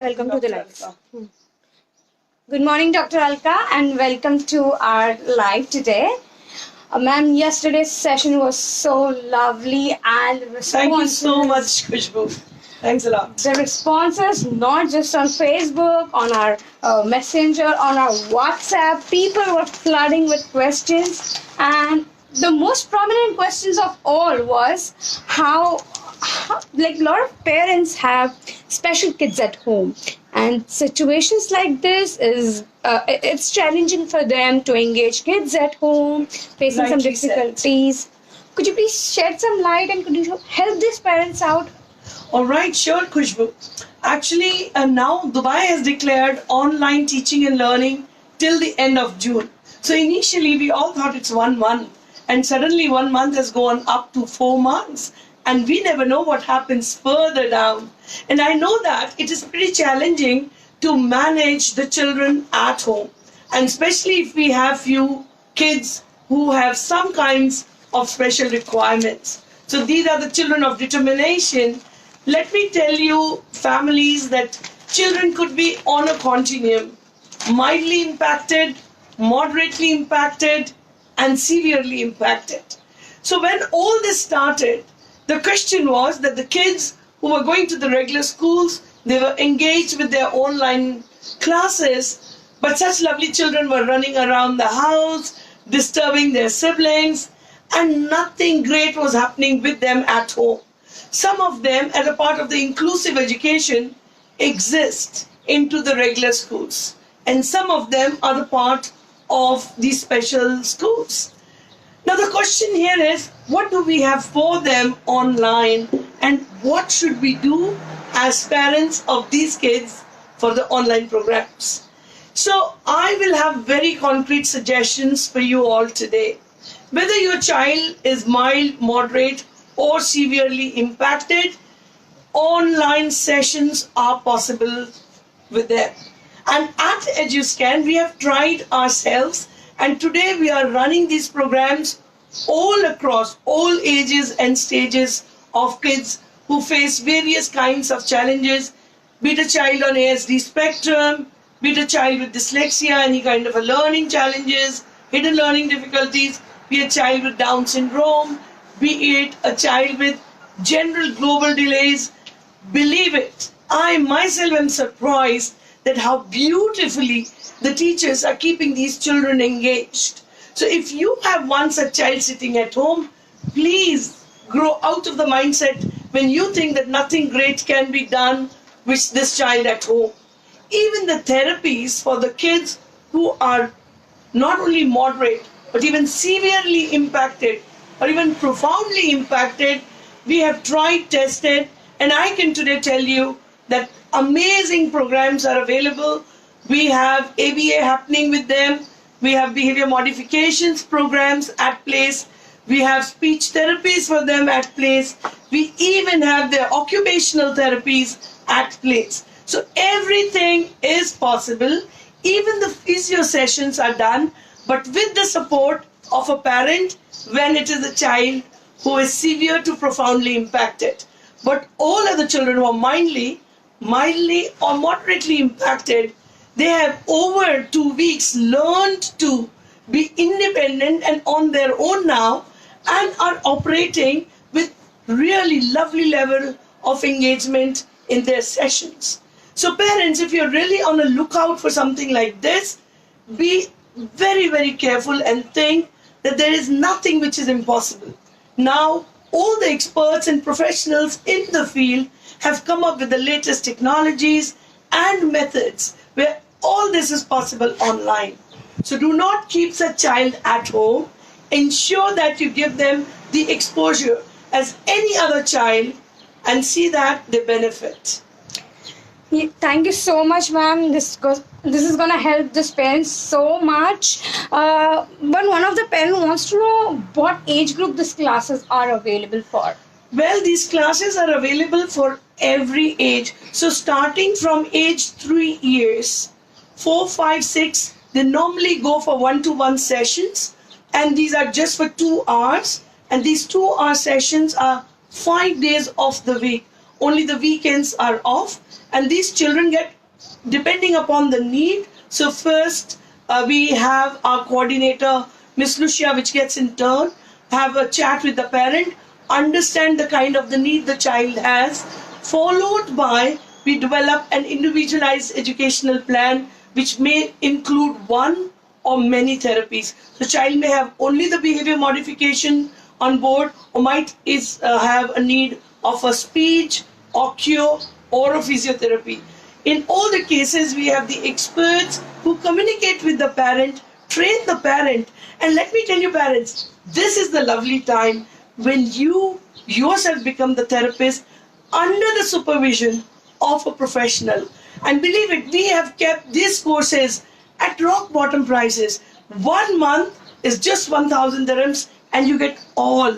Welcome to the Dr. live. Alka. Good morning, Dr. Alka, and welcome to our live today. Ma'am, yesterday's session was so lovely and Thank you so much, responses. Khushbu. Thanks a lot. The responses, not just on Facebook, on our Messenger, on our WhatsApp, people were flooding with questions, and the most prominent questions of all was how like a lot of parents have special kids at home, and situations like this is it's challenging for them to engage kids at home, facing some Rightly said. difficulties. Could you please shed some light and could you help these parents out? All right, sure, Khushbu. Actually, now Dubai has declared online teaching and learning till the end of June. So initially, we all thought it's 1 month, and suddenly 1 month has gone up to 4 months, and we never know what happens further down. And I know that it is pretty challenging to manage the children at home, and especially if we have few kids who have some kinds of special requirements. So these are the children of determination. Let me tell you, families, that children could be on a continuum, mildly impacted, moderately impacted, and severely impacted. So when all this started, the question was that the kids who were going to the regular schools, they were engaged with their online classes, but such lovely children were running around the house, disturbing their siblings, and nothing great was happening with them at home. Some of them, as a part of the inclusive education, exist into the regular schools, and some of them are the part of these special schools. Now, the question here is, what do we have for them online, and what should we do as parents of these kids for the online programs? So, I will have very concrete suggestions for you all today. Whether your child is mild, moderate, or severely impacted, online sessions are possible with them. And at EduScan, we have tried ourselves, and today we are running these programs all across all ages and stages of kids who face various kinds of challenges, be it a child on ASD spectrum, be it a child with dyslexia, any kind of a learning challenges, hidden learning difficulties, be it a child with Down syndrome, be it a child with general global delays. Believe it, I myself am surprised that how beautifully the teachers are keeping these children engaged. So if you have one such child sitting at home, please grow out of the mindset when you think that nothing great can be done with this child at home. Even the therapies for the kids who are not only moderate but even severely impacted or even profoundly impacted, we have tried, tested, and I can today tell you that amazing programs are available. We have ABA happening with them. We have behavior modifications programs at place. We have speech therapies for them at place. We even have their occupational therapies at place. So everything is possible. Even the physio sessions are done, but with the support of a parent when it is a child who is severe to profoundly impacted. But all other children who are mildly or moderately impacted, they have over 2 weeks learned to be independent and on their own now, and are operating with really lovely level of engagement in their sessions. So parents, if you're really on a lookout for something like this, be very, very careful and think that there is nothing which is impossible. Now, all the experts and professionals in the field have come up with the latest technologies and methods where all this is possible online. So do not keep such child at home. Ensure that you give them the exposure as any other child and see that they benefit. Thank you so much, ma'am. This is gonna help this parents so much. But one of the parents wants to know what age group these classes are available for. Well, these classes are available for every age. So starting from age 3 years, 4, 5, 6, they normally go for one-to-one sessions, and these are just for 2 hours. And these 2-hour sessions are 5 days of the week. only the weekends are off, and these children get, depending upon the need. So first we have our coordinator, Miss Lucia, which gets in turn, have a chat with the parent, understand the kind of the need the child has, followed by we develop an individualized educational plan which may include one or many therapies. The child may have only the behavior modification on board, or might have a need of a speech or cure or a physiotherapy. In all the cases, we have the experts who communicate with the parent, train the parent, and let me tell you, parents, this is the lovely time when you yourself become the therapist under the supervision of a professional. And believe it, we have kept these courses at rock bottom prices. 1 month is just 1,000 dirhams, and you get all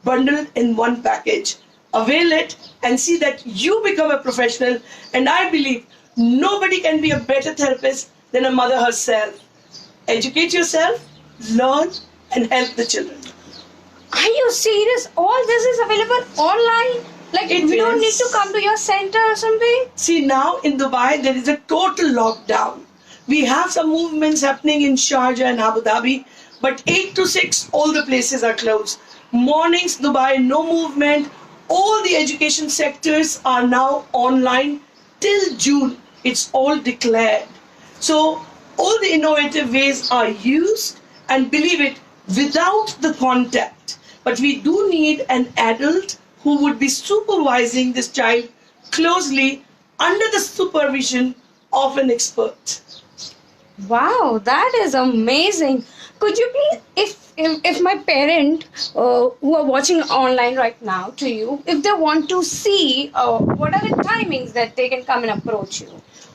bundled in one package. Avail it and see that you become a professional. And I believe nobody can be a better therapist than a mother herself. Educate yourself, learn, and help the children. Are you serious? All this is available online? Like, It we don't need is. to come to your center or something? See, now in Dubai, there is a total lockdown. We have some movements happening in Sharjah and Abu Dhabi, but 8 to 6, all the places are closed. Mornings, Dubai, no movement. All the education sectors are now online till June. It's all declared. So, all the innovative ways are used, and believe it, without the contact. But we do need an adult who would be supervising this child closely under the supervision of an expert. Wow, that is amazing. Could you please, if my parent who are watching online right now to you, if they want to see what are the timings that they can come and approach you?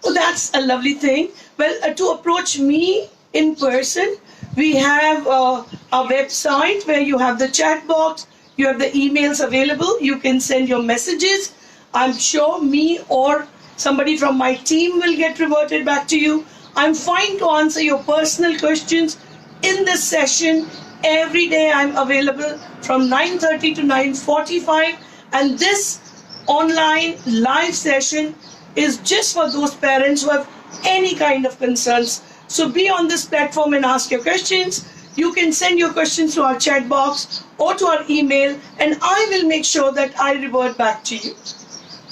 Oh, that's a lovely thing. Well, to approach me in person, we have a website where you have the chat box, you have the emails available, you can send your messages. I'm sure me or somebody from my team will get reverted back to you. I'm fine to answer your personal questions in this session. Every day I'm available from 9:30 to 9:45, and this online live session is just for those parents who have any kind of concerns. So be on this platform and ask your questions. You can send your questions to our chat box or to our email, and I will make sure that I revert back to you.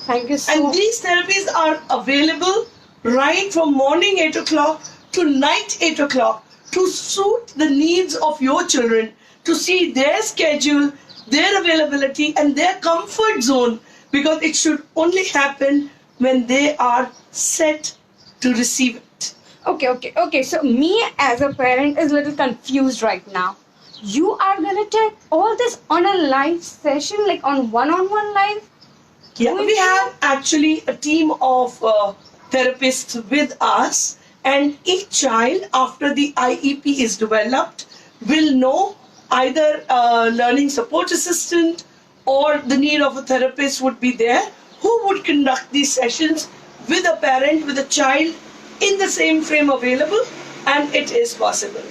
Thank you so And much. these therapies are available right from morning 8 o'clock to night 8 o'clock to suit the needs of your children, to see their schedule, their availability, and their comfort zone, because it should only happen when they are set to receive it. Okay. So me as a parent is a little confused right now. You are gonna take all this on a live session, like on one-on-one live? Yeah, we have actually a team of therapists with us, and each child, after the IEP is developed, will know either a learning support assistant or the need of a therapist would be there, who would conduct these sessions with a parent, with a child in the same frame available, and it is possible.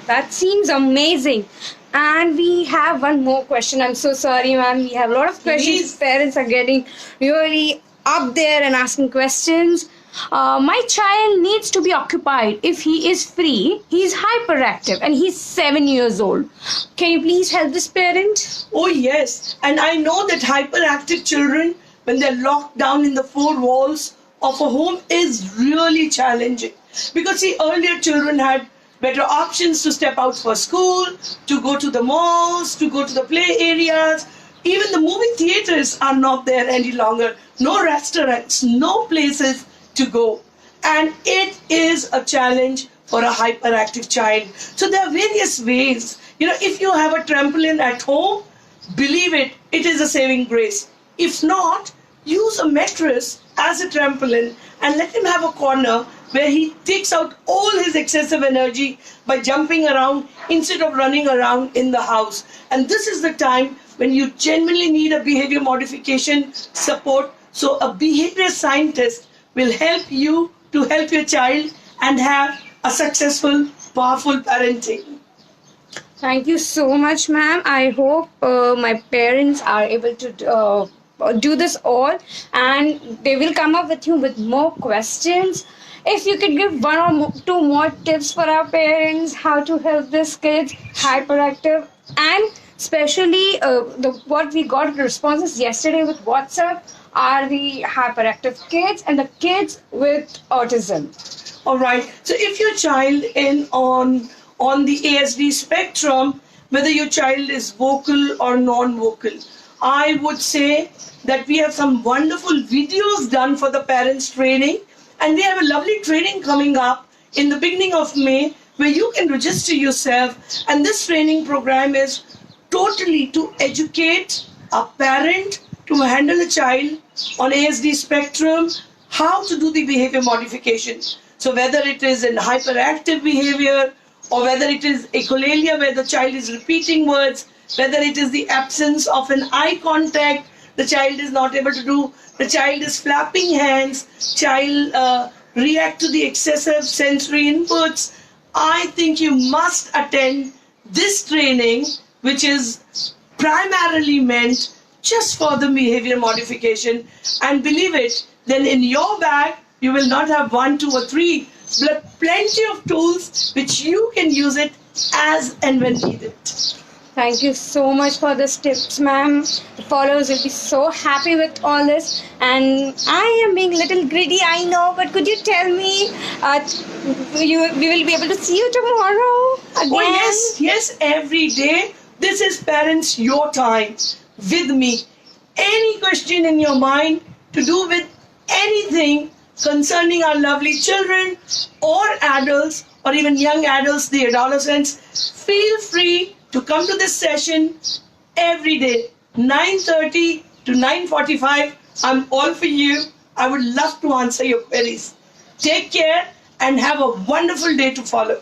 That seems amazing. And we have one more question. I'm so sorry, ma'am. We have a lot of questions. Please. Parents are getting really up there and asking questions. My child needs to be occupied. If he is free, he's hyperactive and he's 7 years old. Can you please help this parent? Oh, yes. And I know that hyperactive children, when they're locked down in the four walls of a home, is really challenging. Because, see, earlier children had better options to step out for school, to go to the malls, to go to the play areas. Even the movie theaters are not there any longer. No restaurants, no places to go. And it is a challenge for a hyperactive child. So there are various ways. If you have a trampoline at home, believe it, it is a saving grace. If not, use a mattress as a trampoline and let him have a corner where he takes out all his excessive energy by jumping around instead of running around in the house. And this is the time when you genuinely need a behavior modification support. So a behavior scientist will help you to help your child and have a successful, powerful parenting. Thank you so much, ma'am. I hope my parents are able to do this all, and they will come up with you with more questions. If you could give one or two more tips for our parents, how to help these kids hyperactive, and especially what we got responses yesterday with WhatsApp are the hyperactive kids and the kids with autism. All right. So if your child in on the ASD spectrum, whether your child is vocal or non-vocal, I would say that we have some wonderful videos done for the parents training, and we have a lovely training coming up in the beginning of May where you can register yourself. And this training program is totally to educate a parent to handle a child on ASD spectrum, how to do the behavior modification. So whether it is in hyperactive behavior or whether it is echolalia where the child is repeating words, whether it is the absence of an eye contact, the child is not able to do, the child is flapping hands, child react to the excessive sensory inputs, I think you must attend this training, which is primarily meant just for the behavior modification. And believe it, then in your bag, you will not have one, two, or three, but plenty of tools which you can use it as and when needed. Thank you so much for this tips, ma'am. The followers will be so happy with all this. And I am being a little greedy, I know, but could you tell me, we will be able to see you tomorrow again? Oh yes, every day. This is parents, your time with me. Any question in your mind to do with anything concerning our lovely children or adults or even young adults, the adolescents, feel free to come to this session every day, 9:30 to 9:45. I'm all for you. I would love to answer your queries. Take care and have a wonderful day to follow.